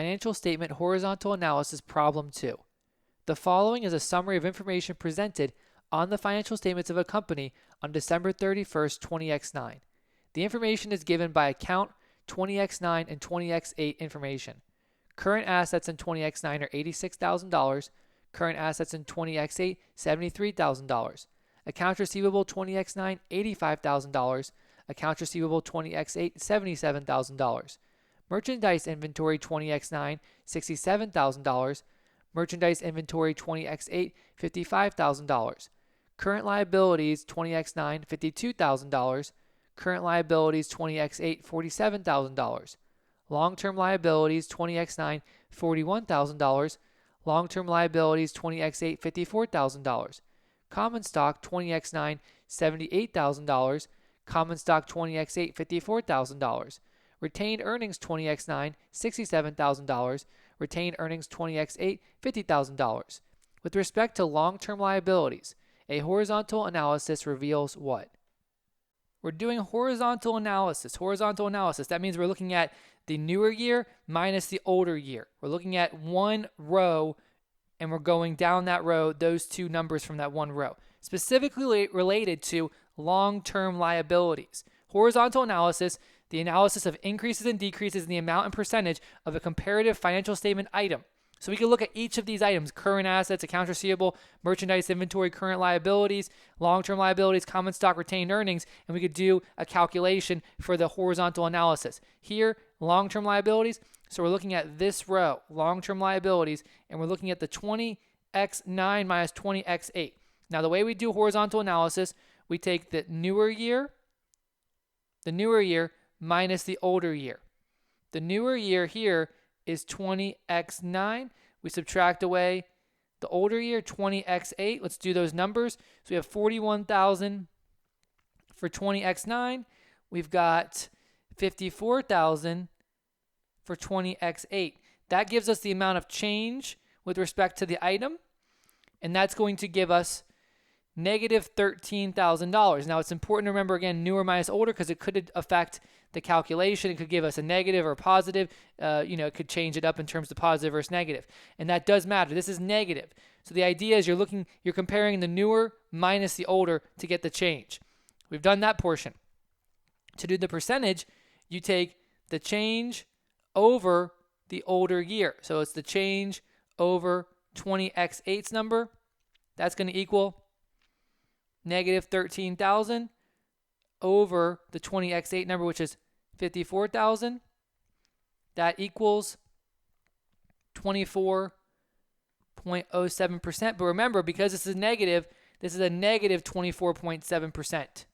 Financial Statement Horizontal Analysis Problem 2. The following is a summary of information presented on the financial statements of a company on December 31st, 20x9. The information is given by account 20x9 and 20x8 information. Current assets in 20x9 are $86,000. Current assets in 20x8, $73,000. Accounts receivable 20x9, $85,000. Accounts receivable 20x8, $77,000. Merchandise inventory 20x9, $67,000. Merchandise inventory 20x8, $55,000. Current liabilities 20x9, $52,000. Current liabilities 20x8, $47,000. Long-term liabilities 20x9, $41,000. Long-term liabilities 20x8, $54,000. Common stock 20x9, $78,000. Common stock 20x8, $54,000. Retained earnings 20x9, $67,000. Retained earnings 20x8, $50,000. With respect to long-term liabilities, a horizontal analysis reveals what? We're doing horizontal analysis. Horizontal analysis, that means we're looking at the newer year minus the older year. We're looking at one row and we're going down that row, those two numbers from that one row. Specifically related to long-term liabilities. Horizontal analysis, the analysis of increases and decreases in the amount and percentage of a comparative financial statement item. So we can look at each of these items: current assets, accounts receivable, merchandise inventory, current liabilities, long-term liabilities, common stock, retained earnings, and we could do a calculation for the horizontal analysis. Here, long-term liabilities, so we're looking at this row, long-term liabilities, and we're looking at the 20x9 minus 20x8. Now, the way we do horizontal analysis, we take the newer year minus the older year. The newer year here is 20x9. We subtract away the older year, 20x8. Let's do those numbers. So we have 41,000 for 20x9. We've got 54,000 for 20x8. That gives us the amount of change with respect to the item, and that's going to give us negative $13,000. Now, it's important to remember, again, newer minus older, because it could affect the calculation. It could give us a negative or a positive. It could change it up in terms of positive versus negative. And that does matter. This is negative. So the idea is you're comparing the newer minus the older to get the change. We've done that portion. To do the percentage, you take the change over the older year. So it's the change over 20x8's number. That's going to equal negative 13,000 over the 20x8 number, which is 54,000. That equals 24.07%. But remember, because this is a negative 24.7%.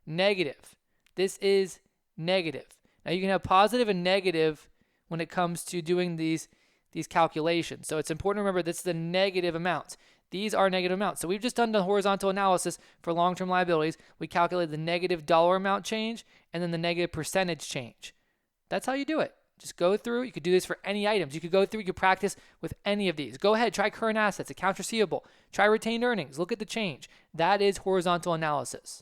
Negative. This is negative. Now, you can have positive and negative when it comes to doing these calculations. So it's important to remember this is the negative amounts. These are negative amounts. So we've just done the horizontal analysis for long-term liabilities. We calculated the negative dollar amount change and then the negative percentage change. That's how you do it. Just go through. You could do this for any items. You could go through. You could practice with any of these. Go ahead. Try current assets, accounts receivable. Try retained earnings. Look at the change. That is horizontal analysis.